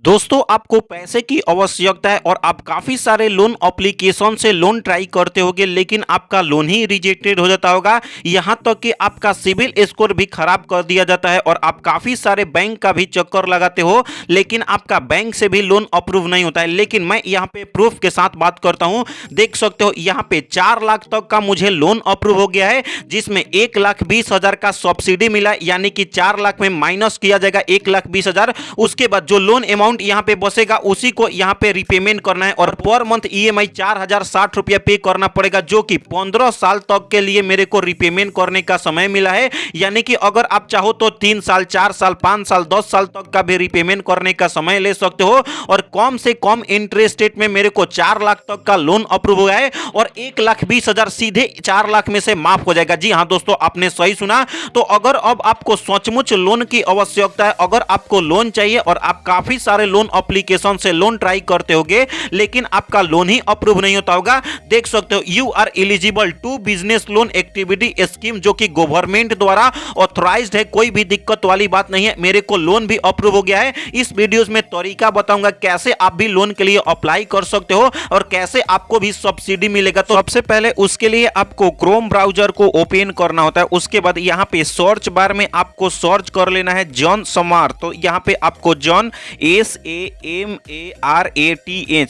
दोस्तों आपको पैसे की आवश्यकता है और आप काफी सारे लोन एप्लीकेशन से लोन ट्राई करते होगे लेकिन आपका लोन ही रिजेक्टेड हो जाता होगा। यहां तक कि आपका सिविल स्कोर भी खराब कर दिया जाता है और आप काफी सारे बैंक का भी चक्कर लगाते हो लेकिन आपका बैंक से भी लोन अप्रूव नहीं होता है। लेकिन मैं यहां पे प्रूफ के साथ बात करता हूं, देख सकते हो यहां पे 4 लाख तक का मुझे लोन अप्रूव हो गया है जिसमें 1,20,000 का सब्सिडी मिला, यानी कि 4 लाख में माइनस किया जाएगा 1,20,000। उसके बाद जो लोन अमाउंट यहां पे बसेगा उसी को यहां पे रिपेमेंट करना है और पर मंथ ईएमआई 4,060 रुपया पे करना पड़ेगा, जो कि 15 साल तक के लिए मेरे को रिपेमेंट करने का समय मिला है। यानी कि अगर आप चाहो तो 3 साल 4 साल 5 साल 10 साल तक का भी रिपेमेंट करने का समय ले सकते हो और कम से कम इंटरेस्ट रेट में मेरे को 4 लाख तक का लोन अप्रूव हुआ है और 1,20,000 सीधे 4 लाख में से माफ हो जाएगा। जी हां दोस्तों, आपने सही सुना। तो अगर अब आपको सचमुच लोन की आवश्यकता है, अगर आपको लोन चाहिए और आप काफी सारे लोन एप्लीकेशन से लोन ट्राई करते होगे लेकिन आपका लोन ही अप्रूव नहीं होता होगा, देख सकते हो you are eligible to business loan activity scheme, जो कि गवर्नमेंट द्वारा ऑथराइज्ड है। कोई भी दिक्कत वाली बात नहीं है, मेरे को लोन भी अप्रूव हो गया है। इस वीडियोस में तरीका बताऊंगा कैसे आप भी लोन के लिए अप्लाई कर सकते हो और कैसे आपको भी सब्सिडी मिलेगा। तो सबसे पहले उसके लिए आपको क्रोम ब्राउजर को ओपन करना होता है। उसके बाद यहां पे सर्च बार में आपको सर्च कर लेना है जॉन समार। तो यहां पे आपको जॉन SAMARATH,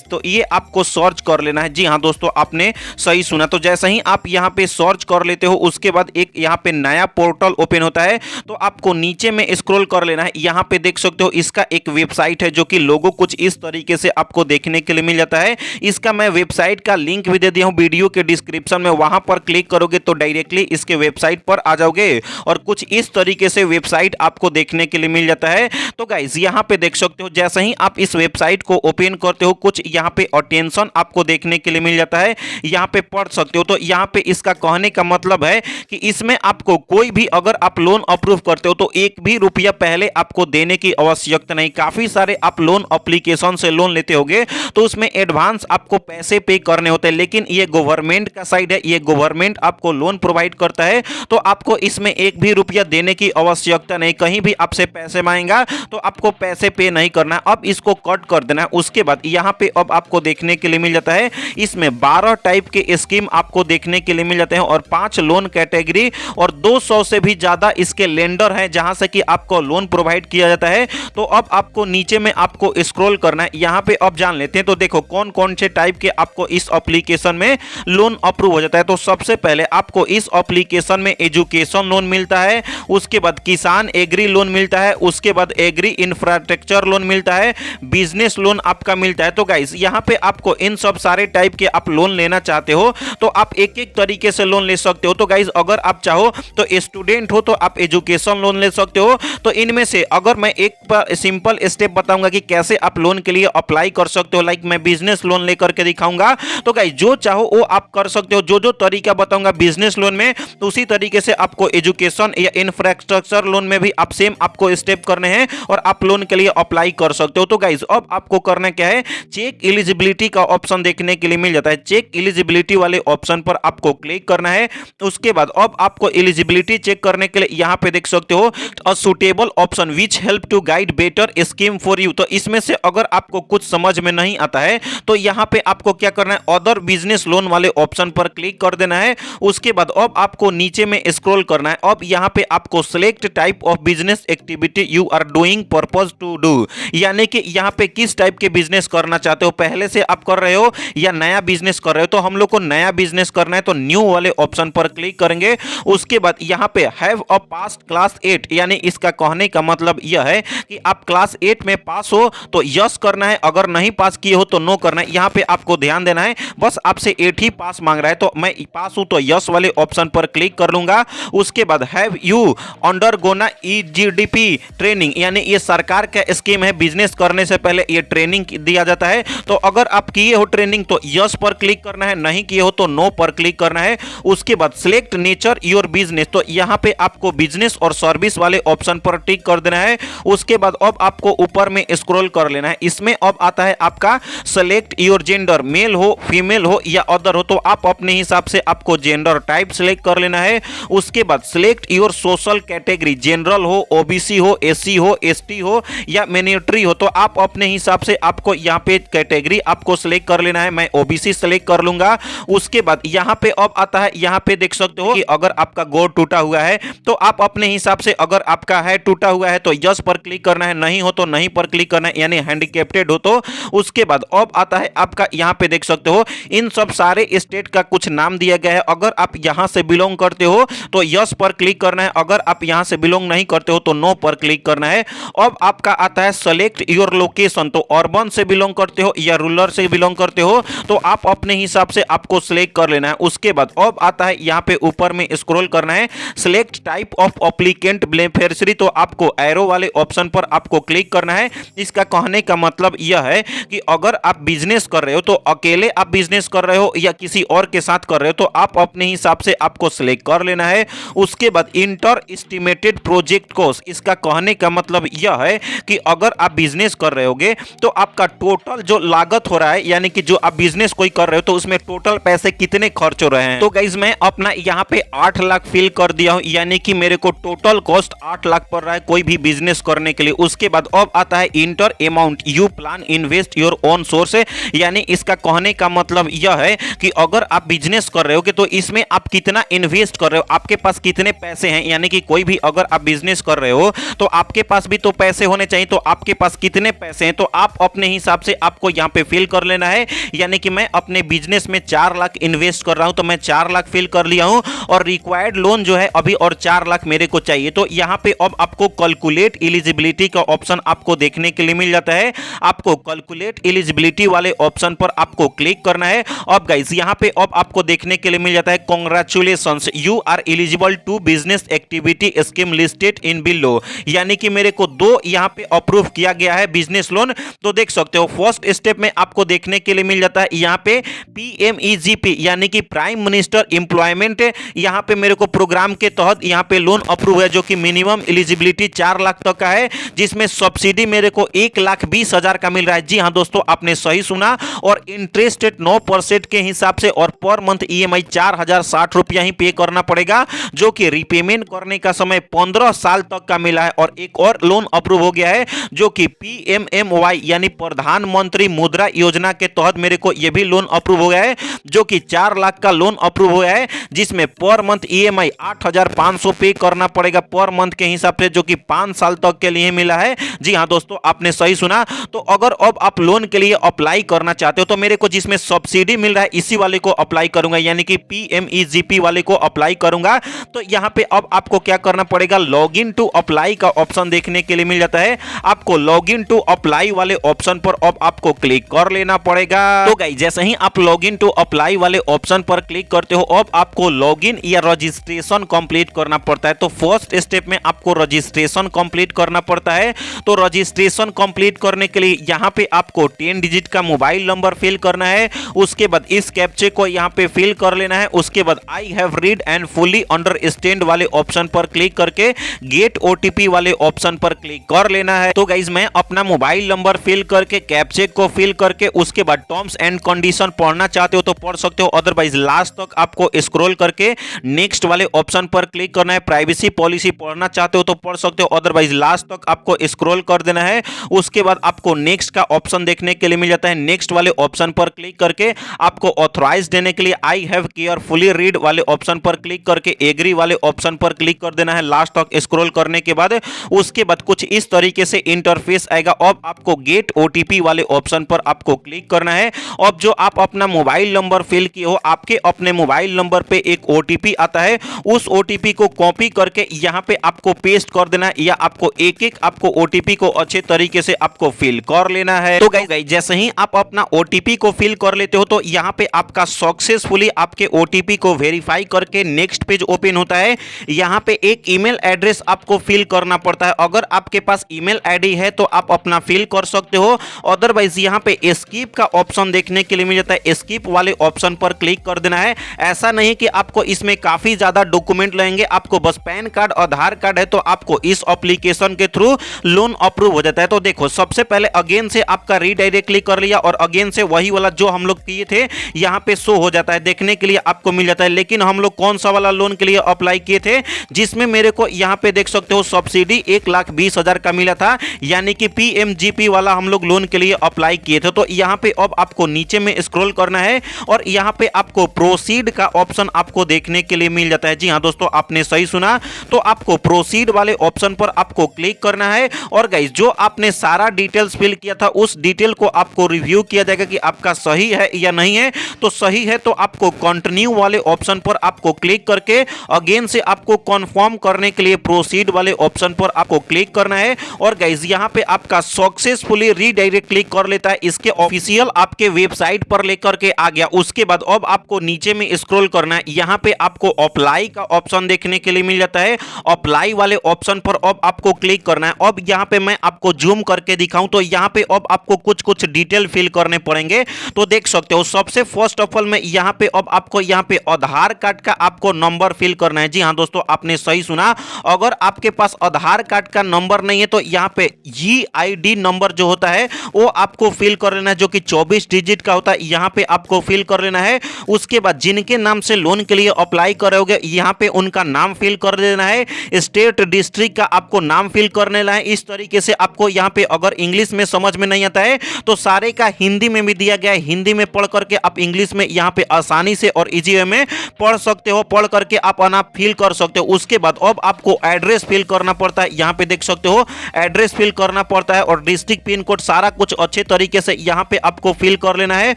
तो ये आपको सर्च कर लेना है। जी हाँ दोस्तों, आपने सही सुना। तो जैसे ही आप यहाँ पे सर्च कर लेते हो उसके बाद एक यहाँ पे नया पोर्टल ओपन होता है, तो आपको नीचे में स्क्रॉल कर लेना है। यहाँ पे देख सकते हो इसका एक वेबसाइट है जो कि लोगो कुछ इस तरीके से आपको देखने के लिए मिल जाता है। इसका मैं वेबसाइट का लिंक भी दे दिया हूँ वीडियो के डिस्क्रिप्शन में, वहां पर क्लिक करोगे तो डायरेक्टली इसके वेबसाइट पर आ जाओगे और कुछ इस तरीके से वेबसाइट आपको देखने के लिए मिल जाता है। तो गाइज यहाँ पे देख सकते हो जैसे ही आप इस वेबसाइट को ओपन करते हो कुछ यहाँ पे अटेंशन आपको देखने के लिए मिल जाता है, यहाँ पे पढ़ सकते हो। तो यहाँ पे इसका कहने का मतलब है कि इसमें आपको कोई भी अगर आप लोन अप्रूव करते हो तो एक भी रुपया पहले आपको देने की आवश्यकता नहीं। काफी सारे आप लोन एप्लीकेशन से लोन लेते होगे तो उसमें एडवांस आपको पैसे पे करने होते हैं, लेकिन ये गवर्नमेंट का साइड है, ये गवर्नमेंट आपको लोन प्रोवाइड करता है तो आपको इसमें एक भी रुपया देने की आवश्यकता नहीं। कहीं भी आपसे पैसे मांगेगा तो आपको पैसे पे नहीं करना है। अब इसको कट कर देना है। उसके बाद यहाँ पे अब आपको देखने के लिए मिल जाता है इसमें 12 टाइप के स्कीम आपको देखने के लिए मिल जाते हैं और 5 लोन कैटेगरी और 200 से भी ज्यादा इसके लेंडर हैं जहां से कि आपको लोन प्रोवाइड किया जाता है। तो अब आपको नीचे में आपको स्क्रॉल करना है, यहाँ पे अब जान लेते हैं। तो देखो कौन कौन से टाइप के आपको इस एप्लीकेशन में लोन अप्रूव हो जाता है। तो सबसे पहले आपको इस एप्लीकेशन में एजुकेशन लोन मिलता है, उसके बाद किसान एग्री लोन मिलता है, उसके बाद एग्री इंफ्रास्ट्रक्चर लोन मिलता है, बिजनेस लोन आपका मिलता है। तो गाइस यहाँ पे आपको इन सब सारे टाइप के आप लोन लेना चाहते हो तो आप एक एक तरीके से लोन ले सकते हो। तो गाइस अगर आप चाहो तो स्टूडेंट हो तो आप एजुकेशन लोन ले सकते हो। तो इनमें से अगर मैं एक सिंपल स्टेप बताऊंगा कि कैसे आप लोन के लिए अप्लाई कर सकते हो, लाइक मैं बिजनेस लोन लेकर के दिखाऊंगा। तो गाइस जो चाहो वो आप कर सकते हो। जो जो तरीका बताऊंगा बिजनेस लोन में तो उसी तरीके से आपको एजुकेशन या इंफ्रास्ट्रक्चर लोन में भी आप सेम आपको स्टेप करने हैं और आप लोन के लिए अप्लाई कर सकते हो। तो गाइस अब आपको करना क्या है, चेक एलिजिबिलिटी का ऑप्शन देखने के लिए मिल जाता है। चेक एलिजिबिलिटी वाले ऑप्शन पर आपको क्लिक करना है। उसके बाद अब आपको एलिजिबिलिटी चेक करने के लिए यहाँ पे देख सकते हो a suitable option which help to guide better scheme for you. तो इसमें से अगर आपको कुछ समझ में नहीं आता है तो यहाँ पे आपको क्या करना है, अदर बिजनेस लोन वाले ऑप्शन पर क्लिक कर देना है। उसके बाद अब आपको नीचे में स्क्रॉल करना है। अब यहाँ पे आपको select type of business activity you are doing purpose to do, यानी कि यहाँ पे किस टाइप के बिजनेस करना चाहते हो, पहले से आप कर रहे हो या नया बिजनेस कर रहे हो। तो हम लोग को नया बिजनेस करना है तो न्यू वाले ऑप्शन पर क्लिक करेंगे। उसके बाद यहाँ पे हैव अ पास्ट क्लास 8, यानी इसका कहने का मतलब यह है कि आप क्लास 8 में पास हो तो यस करना है, अगर नहीं पास किए हो तो नो करना है। यहाँ पे आपको ध्यान देना है, बस आपसे 8 ही पास मांग रहा है तो मैं पास हूं तो यस वाले ऑप्शन पर क्लिक कर लूंगा। उसके बाद हैव यू अंडरगोना EGDP ट्रेनिंग, यानी ये सरकार का स्कीम है, बिजनेस करने से पहले ये ट्रेनिंग दिया जाता है। तो अगर आप किए हो ट्रेनिंग तो यस पर क्लिक करना है, नहीं किए हो तो नो पर क्लिक करना है। उसके बाद सिलेक्ट नेचर योर बिजनेस, तो यहाँ पे आपको बिजनेस और सर्विस वाले ऑप्शन पर टिक कर देना है। उसके बाद अब आपको ऊपर में स्क्रॉल कर लेना है। इसमें अब आता है आपका सेलेक्ट योर जेंडर, मेल हो फीमेल हो या अदर हो, तो आप अपने हिसाब से आपको जेंडर टाइप सिलेक्ट कर लेना है। उसके बाद select your social category, general हो, ओबीसी हो, एससी हो, एसटी हो या मिनोरिटी कैटेगरी हो तो आप अपने हिसाब से आपको यहाँ पे कैटेगरी आपको सिलेक्ट कर लेना है। मैं ओबीसी सेलेक्ट कर लूंगा। उसके बाद यहाँ पे अब आता है, यहाँ पे देख सकते हो कि अगर आपका गोड़ टूटा हुआ है तो आप अपने हिसाब से, अगर आपका है टूटा हुआ है तो यस पर क्लिक करना है, नहीं हो तो नहीं पर क्लिक करना है, यानी हैंडीकैप्टेड हो तो। उसके बाद अब आता है आपका, यहाँ पे देख सकते हो इन सब सारे स्टेट का कुछ नाम दिया गया है। अगर आप यहां से बिलोंग करते हो तो यस पर क्लिक करना है, अगर आप यहां से बिलोंग नहीं करते हो तो नो पर क्लिक करना है। अब आपका आता है सेलेक्ट योर लोकेशन, तो अर्बन से बिलोंग करते हो या रूरल से बिलोंग करते हो तो आप अपने हिसाब से आपको सिलेक्ट कर लेना है। उसके बाद अब आता है यहाँ पे ऊपर में स्क्रॉल करना है, select type of applicant beneficiary, तो आपको एरो वाले ऑप्शन पर आपको क्लिक करना है। इसका कहने का मतलब यह है कि अगर आप बिजनेस कर रहे हो तो अकेले आप बिजनेस कर रहे हो या किसी और के साथ कर रहे हो तो आप अपने हिसाब से आपको सिलेक्ट कर लेना है। उसके बाद इंटर एस्टिमेटेड प्रोजेक्ट कॉस्ट, इसका कहने का मतलब यह है कि अगर आप बिजनेस कर रहे होगे तो आपका टोटल जो लागत हो रहा है, यानी कि जो आप बिजनेस कोई कर रहे हो तो उसमें टोटल पैसे कितने खर्च हो रहे हैं। तो गाइज मैं अपना यहाँ पे 8 लाख फिल कर दिया हूं, यानी कि मेरे को टोटल कॉस्ट 8 लाख पड़ रहा है कोई भी बिजनेस करने के लिए। उसके बाद अब आता है inter amount you plan invest your own source, यानी इसका कहने का मतलब यह है कि अगर आप बिजनेस कर रहे हो तो इसमें आप कितना इन्वेस्ट कर रहे हो, आपके पास कितने पैसे हैं, यानी कि कोई भी अगर आप बिजनेस कर रहे हो तो आपके पास भी तो पैसे होने चाहिए, तो आपके पास कितने पैसे हैं तो आप अपने हिसाब से आपको यहां पे फिल कर लेना है। यानी कि मैं अपने बिजनेस में 4 लाख इन्वेस्ट कर रहा हूं तो मैं 4 लाख फिल कर लिया हूं और रिक्वायर्ड लोन जो है अभी और 4 लाख मेरे को चाहिए। तो यहां पे अब आपको कैलकुलेट एलिजिबिलिटी का ऑप्शन आपको देखने के लिए मिल जाता है। आपको कैलकुलेट एलिजिबिलिटी वाले ऑप्शन पर आपको क्लिक करना है। अब गाइस यहां पे अब आपको देखने के लिए मिल जाता है congratulations you are eligible to business activity scheme listed in below, यानी कि मेरे को 2 यहां पे अप्रूव किया गया है बिजनेस लोन। तो देख सकते हो फर्स्ट स्टेप में आपको देखने के लिए मिल जाता है यहां पे पीएमईजीपी, यानी कि प्राइम मिनिस्टर एम्प्लॉयमेंट, यहां पे मेरे को प्रोग्राम के तहत यहां पे लोन अप्रूव है जो कि मिनिमम एलिजिबिलिटी 4 लाख तक का है, जिसमें सब्सिडी मेरे को 1,20,000 का मिल रहा है। जी हां दोस्तों, आपने सही सुना, और इंटरेस्ट रेट 9% के हिसाब से और पर मंथ ईएमआई 4,060 रुपया ही पे करना पड़ेगा, जो कि रिपेमेंट करने का समय 15 साल तक का मिला है। और एक और लोन अप्रूव हो गया है जो कि पीएमएमवाई यानी प्रधानमंत्री मुद्रा योजना के तहत मेरे को यह भी लोन अप्रूव हो गया है, जो कि 4 लाख का लोन अप्रूव हो गया है, जिसमें पर मंथ ईएमआई 8,500 पे करना पड़ेगा पर मंथ के हिसाब से, जो कि 5 साल तक के लिए मिला है। जी हां दोस्तों, आपने सही सुना। तो अगर अब आप लोन के लिए अप्लाई करना चाहते हो तो मेरे को जिसमें सब्सिडी मिल रहा है इसी वाले को अप्लाई करूंगा, यानी कि पीएमईजीपी वाले को अप्लाई करूंगा। तो यहां पे अब आपको क्या करना पड़ेगा, लॉग इन टू अप्लाई का ऑप्शन देखने के लिए मिल जाता है। आपको लॉग इन टू अप्लाई वाले ऑप्शन पर अब आपको क्लिक कर लेना पड़ेगा। तो गाइस जैसे ही आप लॉग इन टू अप्लाई वाले ऑप्शन पर क्लिक करते हो अब आपको लॉग इन या रजिस्ट्रेशन कंप्लीट करना पड़ता है। तो फर्स्ट स्टेप में आपको रजिस्ट्रेशन कंप्लीट करना पड़ता है। तो रजिस्ट्रेशन कंप्लीट करने के लिए यहां पे आपको 10 डिजिट का मोबाइल नंबर फिल करना है। उसके बाद इस कैप्चे को यहां पे फिल कर लेना है। उसके बाद I have read and fully understand वाले ऑप्शन पर क्लिक करके गेट ओटीपी वाले ऑप्शन पर क्लिक कर लेना है। तो गाइज मैं अपना मोबाइल नंबर फिल करके कैप्चे को फिल करके उसके बाद टर्म्स एंड कंडीशन पढ़ना चाहते हो तो पढ़ सकते हो, अदरवाइज लास्ट तक आपको स्क्रॉल करके नेक्स्ट वाले ऑप्शन पर क्लिक करना है। प्राइवेसी पॉलिसी पढ़ना चाहते हो तो पढ़ सकते हो, अदरवाइज लास्ट तक आपको स्क्रॉल कर देना है। उसके बाद आपको नेक्स्ट का ऑप्शन देखने के लिए मिल जाता है। नेक्स्ट वाले ऑप्शन पर क्लिक करके आपको ऑथराइज देने के लिए आई हैव केयरफुली रीड वाले ऑप्शन पर क्लिक करके एग्री वाले ऑप्शन पर क्लिक कर देना है लास्ट तक स्क्रॉल करने के बाद। उसके बाद कुछ इस तरीके से इंटरफेस आएगा। अब आपको गेट ओटीपी वाले ऑप्शन पर आपको क्लिक करना है। अब जो आप अपना मोबाइल नंबर फिल किए हो, आपके अपने मोबाइल नंबर पे एक ओटीपी आता है, उस ओटीपी को कॉपी करके यहां पे आपको पेस्ट कर देना है, या आपको एक एक आपको ओटीपी को अच्छे तरीके से आपको फिल कर लेना है। तो गाइस जैसे ही आप अपना ओटीपी को फिल कर लेते हो तो यहां पे आपका सक्सेसफुली आपके ओटीपी को वेरीफाई करके नेक्स्ट पेज ओपन होता है। यहां पे एक ईमेल एड्रेस आपको फिल करना पड़ता है। अगर आपके पास ईमेल आईडी है तो आप अपना फिल कर सकते हो, अदरवाइज यहां पे स्किप का ऑप्शन देखने के लिए मिल जाता है। स्किप वाले ऑप्शन पर क्लिक कर देना है। ऐसा नहीं कि आपको इसमें काफी ज्यादा डॉक्यूमेंट लगेंगे, आपको बस पैन कार्ड आधार कार्ड है तो आपको इस एप्लीकेशन के थ्रू लोन अप्रूव हो जाता है। तो देखो सबसे पहले अगेन से आपका रीडायरेक्टली कर लिया और अगेन से वही वाला जो हम लोग किए थे यहां पे शो हो जाता है, देखने के लिए आपको मिल जाता है। लेकिन हम लोग कौन सा वाला लोन के लिए अप्लाई किए थे जिसमें मेरे को यहां पे देख सकते हो सब्सिडी 1,20,000 का मिला था, यानी यानी कि पीएमजीपी वाला हम लोग लोन के लिए अप्लाई किए थे। तो यहाँ पे अब आपको नीचे में स्क्रॉल करना है और यहाँ पे आपको प्रोसीड का ऑप्शन आपको देखने के लिए मिल जाता है। जी हाँ दोस्तों, आपने सही सुना। तो आपको प्रोसीड वाले ऑप्शन पर आपको क्लिक करना है और गाइस जो आपने सारा डिटेल्स फिल किया था उस डिटेल को आपको रिव्यू किया जाएगा कि आपका सही है या नहीं है। तो सही है तो आपको कंटिन्यू वाले ऑप्शन पर आपको क्लिक करके अगेन से आपको कंफर्म करने के लिए प्रोसीड वाले ऑप्शन पर आपको क्लिक करना है और गाइस यहां पे आपका सक्सेसफुली रीडायरेक्ट क्लिक कर लेता है, इसके ऑफिशियल आपके वेबसाइट पर लेकर के आ गया। उसके बाद अब आपको नीचे में स्क्रॉल करना है, यहां पे आपको अप्लाई का ऑप्शन देखने के लिए मिल जाता है। अप्लाई वाले ऑप्शन पर अब आपको क्लिक करना है। अब यहां पे मैं आपको जूम करके दिखाऊं तो यहां पे अब आपको कुछ डिटेल फिल करने पड़ेंगे। तो देख सकते हो सबसे फर्स्ट ऑफ ऑल में यहां पे अब आपको यहां पे आधार कार्ड का आपको नंबर फिल करना है। जी हां दोस्तों, आपने सही सुना। अगर आपके पास आधार कार्ड का नंबर नहीं है तो यहां पे GID नंबर जो होता है वो आपको फिल कर लेना है, जो कि 24 डिजिट का होता है। यहां पे आपको फिल कर लेना है। उसके बाद जिनके नाम से लोन के लिए अप्लाई करोगे यहां पे उनका नाम फिल कर देना है। स्टेट डिस्ट्रिक्ट का आपको नाम फिल करने है। इस तरीके से आपको यहां पे अगर इंग्लिश में समझ में नहीं आता है तो सारे का हिंदी में भी दिया गया है, हिंदी में पढ़ करके आप इंग्लिश में यहां पे आसानी से और इजी वे में पढ़ सकते हो, पढ़ करके आप अनाप फिल कर सकते हो। उसके बाद अब आपको एड्रेस फिल करना पड़ता है, यहां पे देख सकते हो एड्रेस फिल करना पड़ता है और डिस्ट्रिक्ट पिन कोड सारा कुछ अच्छे तरीके से यहां पे आपको फिल कर लेना है।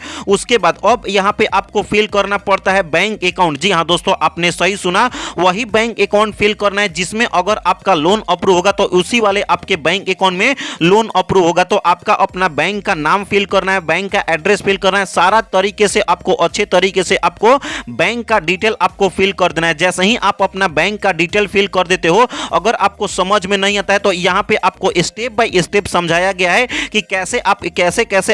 उसके बाद अब यहां पे आपको फिल करना पड़ता है बैंक अकाउंट। जी हां दोस्तों, आपने सही सुना, वही बैंक अकाउंट फिल करना है जिसमें अगर आपका लोन अप्रूव होगा तो उसी वाले आपके बैंक अकाउंट में लोन अप्रूव होगा। तो आपका अपना बैंक का नाम फिल करना है, बैंक का एड्रेस फिल करना है, सारा तरीके से आपको अच्छे तरीके से आपको बैंक का डिटेल आपको फिल कर देना है। जैसे ही आप अपना बैंक का डिटेल फिल कर देते हो, अगर आपको समझ में नहीं आता है तो यहां पे आपको स्टेप बाय स्टेप समझाया गया है कि कैसे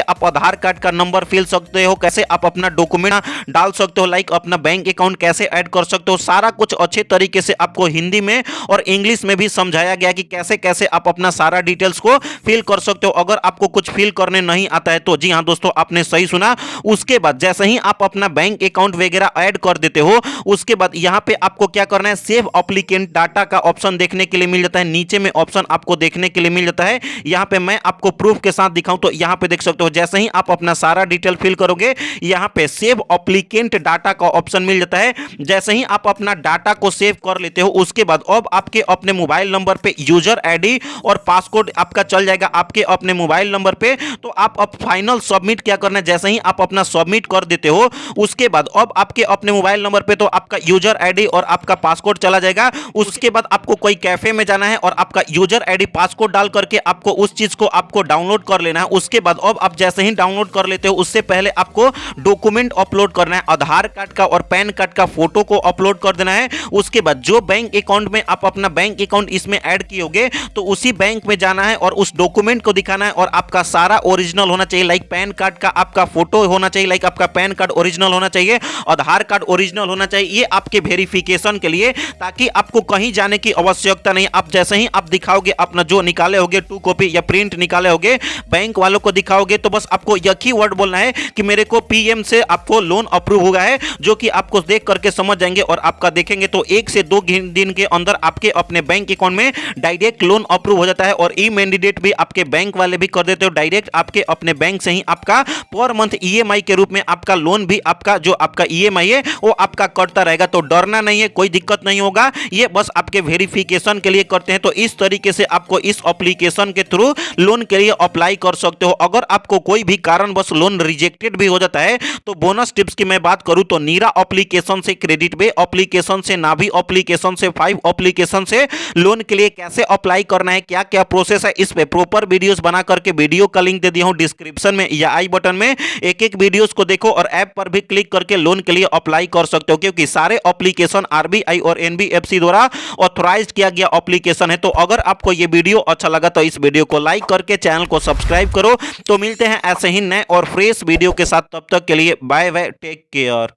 आप आधार कार्ड का नंबर फिल सकते हो, कैसे आप अपना डॉक्यूमेंट डाल सकते हो, लाइक अपना बैंक अकाउंट कैसे ऐड कर सकते हो। सारा कुछ अच्छे तरीके से आपको हिंदी में और इंग्लिश में भी समझाया गया कि कैसे कैसे आप अपना सारा डिटेल्स को फिल कर सकते हो अगर आपको कुछ फिल करने नहीं आता है तो। जी हां दोस्तों, आपने सही सुना। उसके बाद जैसे ही आप अपना बैंक अकाउंट वगैरह ऐड कर देते हो उसके बाद यहां पे आपको क्या करना है, सेव एप्लीकेंट डाटा का ऑप्शन देखने के लिए मिल जाता है। नीचे में ऑप्शन आपको देखने के लिए मिल जाता है। यहां पे मैं आपको प्रूफ के साथ दिखाऊं तो यहां पे देख सकते हो जैसे ही आप अपना सारा डिटेल फिल करोगे यहां पे सेव एप्लीकेंट डाटा का ऑप्शन मिल जाता है। जैसे ही आप अपना डाटा को सेव कर लेते हो उसके बाद अब आपके अपने मोबाइल नंबर पे यूजर आईडी और पासवर्ड आपका चल जाएगा आपके अपने मोबाइल नंबर पे। तो आप अब फाइनल सबमिट क्या करना है, जैसे ही आप अपना सबमिट कर देते हो उसके बाद अब आपके अपने मोबाइल नंबर पे तो आपका यूजर आईडी और आपका पासवर्ड चला जाएगा। उसके बाद आपको कोई कैफे में जाना है और आपका यूजर आईडी पासवर्ड डाल करके आपको उस चीज को आपको डाउनलोड कर लेना है। उसके बाद अब आप जैसे ही डाउनलोड कर लेते हो उससे पहले आपको डॉक्यूमेंट अपलोड करना है, आधार कार्ड का और पैन कार्ड का फोटो को अपलोड कर देना है। उसके बाद जो बैंक अकाउंट में आप अपना बैंक अकाउंट इसमें ऐड किए होगे तो उसी बैंक में जाना है और उस डॉक्यूमेंट को दिखाना है और आपका सारा ओरिजिनल होना चाहिए, लाइक पैन कार्ड का आपका फोटो होना चाहिए, लाइक आपका पैन कार्ड ओरिजिनल होना चाहिए, आधार कार्ड ओरिजिनल होना चाहिए। ये आपके वेरिफिकेशन के लिए, ताकि आपको कहीं जाने की आवश्यकता नहीं। आप जैसे ही आप दिखाओगे अपना जो निकाले होगे 2 कॉपी या प्रिंट निकाले होगे बैंक वालों को दिखाओगे तो बस आपको एक ही वर्ड बोलना है कि मेरे को पीएम से आपको लोन अप्रूव हुआ है, जो कि आपको देख करके समझ जाएंगे और आपका देखेंगे तो 1 से 2 दिन के अंदर आपके अपने बैंक अकाउंट में डायरेक्ट लोन अप्रूव हो जाता है। और ई मैंडेट भी आपके बैंक वाले भी कर देते हो, डायरेक्ट आपके अपने बैंक से ही आपका पर मंथ ईएमआई के रूप में आपका लोन भी आपका जो आपका ईएमआई है वो आपका कटता रहेगा। तो डरना नहीं है, कोई दिक्कत नहीं होगा, ये बस आपके वेरिफिकेशन के लिए करते हैं। तो इस तरीके से आपको इस एप्लीकेशन के थ्रू लोन के लिए अप्लाई कर सकते हो। अगर आपको कोई भी कारण बस लोन रिजेक्टेड भी हो जाता है तो बोनस टिप्स की मैं बात करूं तो नीरा एप्लीकेशन से, क्रेडिट बे एप्लीकेशन से, नाभी एप्लीकेशन से, 5 एप्लीकेशन से लोन के लिए कैसे अप्लाई करना है, क्या क्या प्रोसेस है, इस पे प्रॉपर वीडियोस बना करके वीडियो का लिंक दे दिया हूं डिस्क्रिप्शन में या आई बटन में। एक एक वीडियोस को देखो और ऐप पर भी क्लिक करके लोन के लिए अप्लाई कर सकते हो, क्योंकि सारे एप्लीकेशन आरबीआई और एनबीएफसी द्वारा ऑथराइज्ड किया गया एप्लीकेशन है। तो अगर आपको ये वीडियो अच्छा लगा तो इस वीडियो को लाइक करके चैनल को सब्सक्राइब करो। तो मिलते हैं ऐसे ही नए और फ्रेश वीडियो के साथ, तब तक के लिए बाय बाय, टेक केयर।